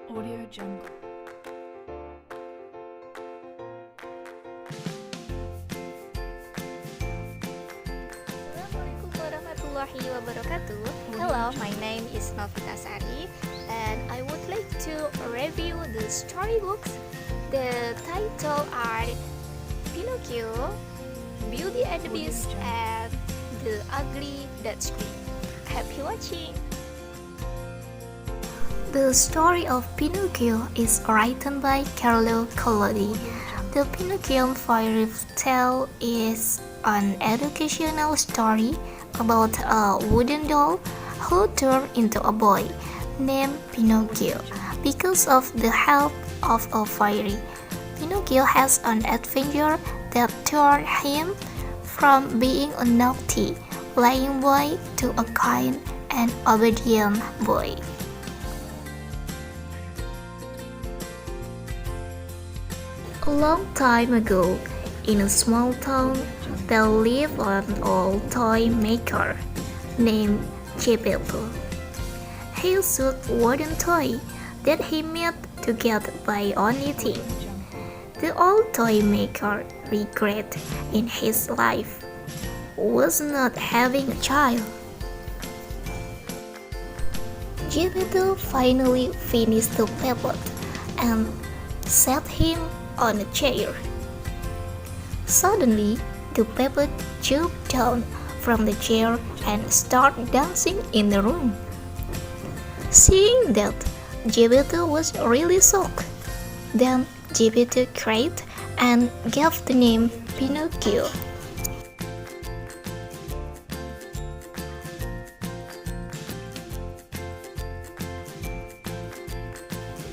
Audio Jungle. Assalamualaikum warahmatullahi wabarakatuh. Hello, my name is Novita Sari, and I would like to review the storybooks. The title are Pinocchio, Beauty and the Beast, and The Ugly Duckling. Happy watching! The story of Pinocchio is written by Carlo Collodi. The Pinocchio fairy tale is an educational story about a wooden doll who turned into a boy named Pinocchio because of the help of a fairy. Pinocchio has an adventure that turned him from being a naughty, lying boy to a kind and obedient boy. A long time ago, in a small town, there lived an old toy maker named Geppetto. He sold wooden toys that he made to get by on eating. The old toy maker regret in his life was not having a child. Geppetto finally finished the puppet and set him on a chair. Suddenly, the puppet jumped down from the chair and started dancing in the room. Seeing that, Geppetto was really shocked. Then Geppetto cried and gave the name Pinocchio.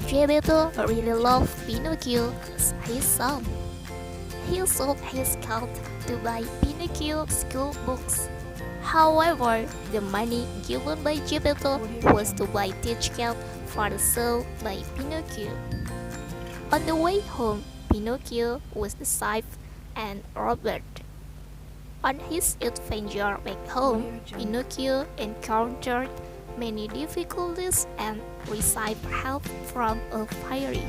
Geppetto really loved Pinocchio as his son. He sold his coat to buy Pinocchio school books. However, the money given by Geppetto was to buy teach cap for the show by Pinocchio. On the way home, Pinocchio was deceived and robbed. On his adventure back home, Pinocchio encountered many difficulties and received help from a fairy.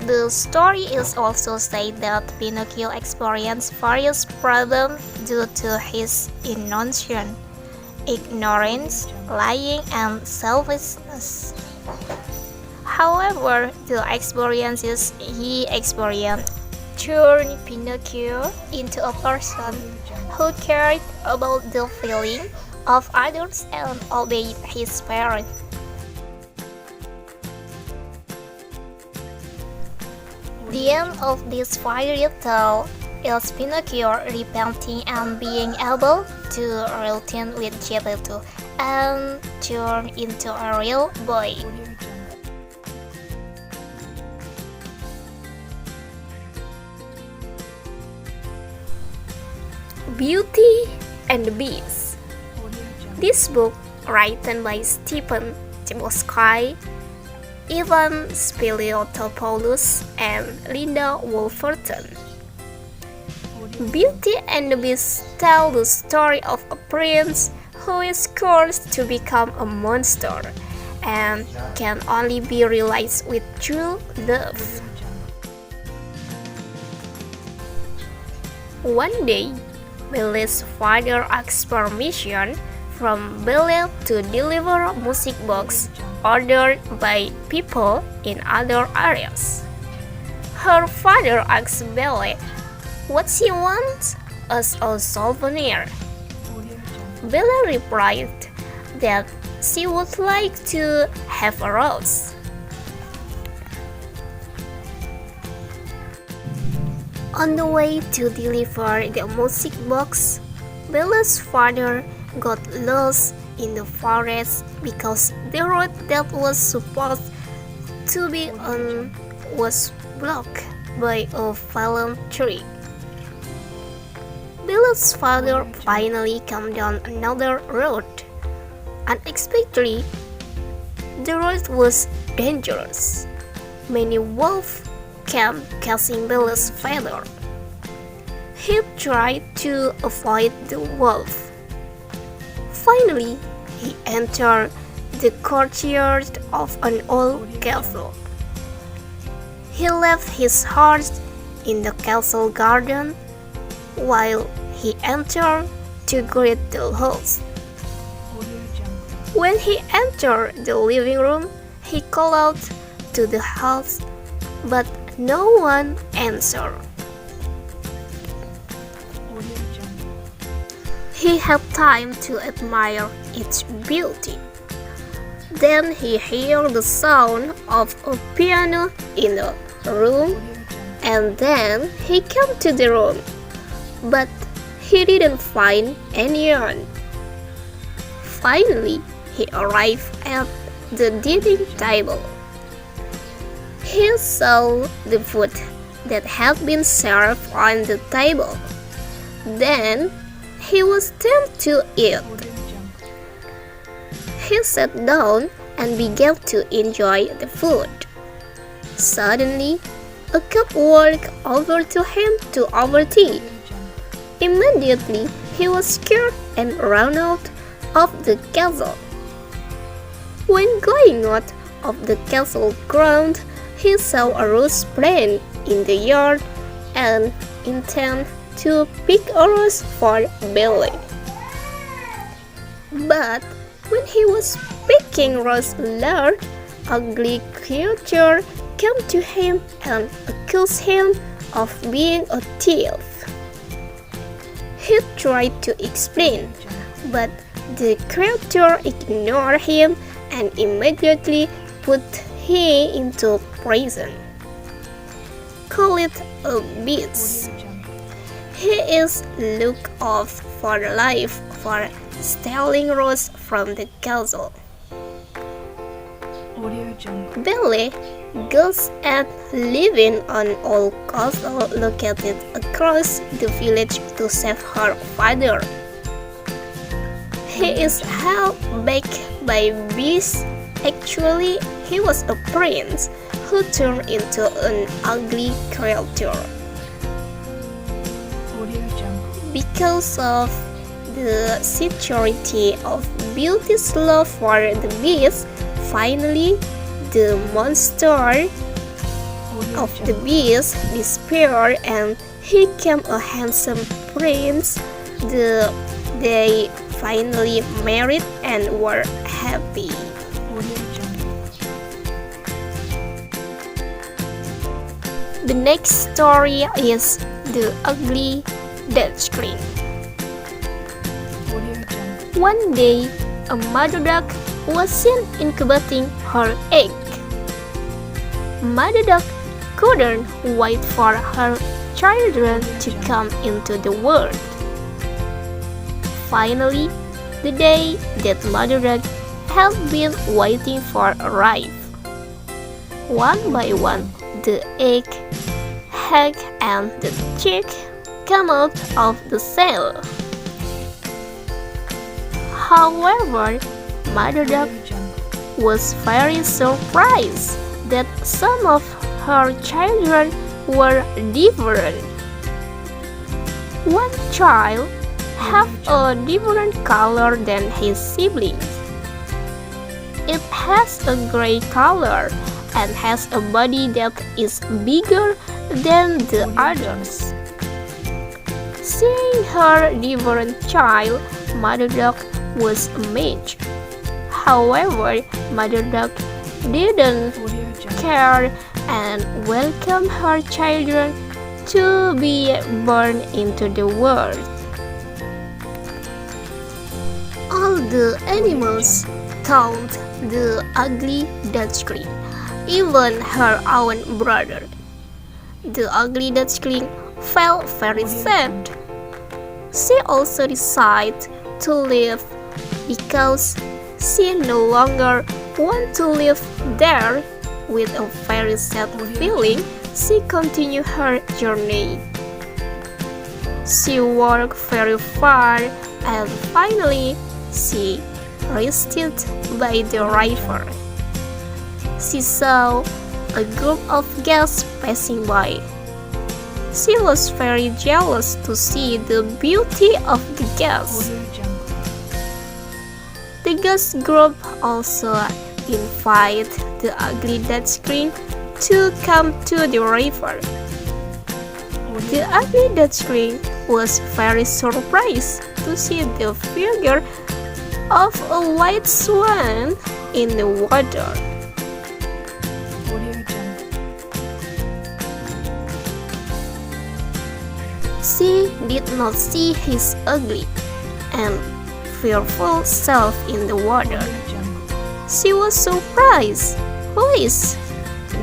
The story is also said that Pinocchio experienced various problems due to his innocence, ignorance, lying, and selfishness. However, the experiences he experienced turned Pinocchio into a person who cared about the feelings of others and obeyed his parents. The end of this fairy tale is Pinocchio repenting and being able to return with Geppetto and turn into a real boy. Beauty and the Beast. This book, written by Stephen Chbosky, Ivan Spiliotopoulos, and Linda Wolverton. Beauty and the Beast tell the story of a prince who is cursed to become a monster and can only be realized with true love. One day, Belle's father asks permission from Belle to deliver a music box ordered by people in other areas. Her father asks Belle what she wants as a souvenir. Belle replied that she would like to have a rose. On the way to deliver the music box, Belle's father got lost in the forest because the road that was supposed to be on was blocked by a fallen tree. Belle's father finally came down another road. Unexpectedly, the road was dangerous. Many wolves came catching Belle's father. He tried to avoid the wolf. Finally, he entered the courtyard of an old castle. He left his horse in the castle garden while he entered to greet the host. When he entered the living room, he called out to the house, but no one answered. He had time to admire its beauty. Then he heard the sound of a piano in the room, and then he came to the room, but he didn't find anyone. Finally, he arrived at the dining table. He saw the food that had been served on the table. Then he was tempted to eat. He sat down and began to enjoy the food. Suddenly, a cat walked over to him to offer tea. Immediately, he was scared and ran out of the castle. When going out of the castle ground, he saw a rose plant in the yard and intended to pick a rose for Billy. But when he was picking rose, a large, ugly creature came to him and accused him of being a thief. He tried to explain, but the creature ignored him and immediately put him into prison. Call it a beast. He is looked off for life for stealing rose from the castle. Billy goes and living on old castle located across the village to save her father. He is held back by beasts. Actually, he was a prince who turned into an ugly creature. Because of the sincerity of Beauty's love for the beast, finally the monster of the beast disappeared and he became a handsome prince. They finally married and were happy. The next story is The Ugly Duckling. One day, a mother duck was seen incubating her egg. Mother duck couldn't wait for her children to come into the world. Finally, the day that mother duck had been waiting for arrived. One by one, the egg and the chick came out of the shell. However, mother duck was very surprised that some of her children were different. One child had a different color than his siblings. It has a gray color and has a body that is bigger than the others. Seeing her different child, mother duck was amazed. However, mother duck didn't care and welcomed her children to be born into the world. All the animals thought the ugly duckling, even her own brother. The ugly duckling felt very sad. She also decided to leave because she no longer wanted to live there. With a very sad feeling, she continued her journey. She walked very far and finally she rested by the river. She saw a group of guests passing by. She was very jealous to see the beauty of the guests. The ghost group also invite the ugly duckling to come to the river. The ugly duckling was very surprised to see the figure of a white swan in the water. She did not see his ugly and fearful self in the water. She was surprised. Who is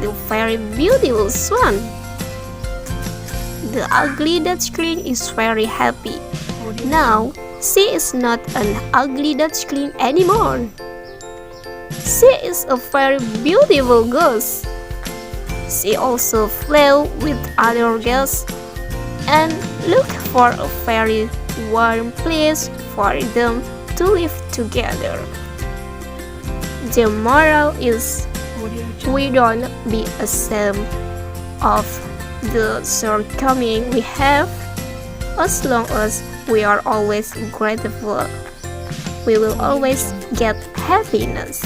the very beautiful swan? The ugly duckling is very happy. Now, she is not an ugly duckling anymore. She is a very beautiful ghost. She also flew with other ghosts and looked for a very warm place for them to live together. The moral is, we don't be ashamed of the shortcomings we have. As long as we are always grateful, we will always get happiness.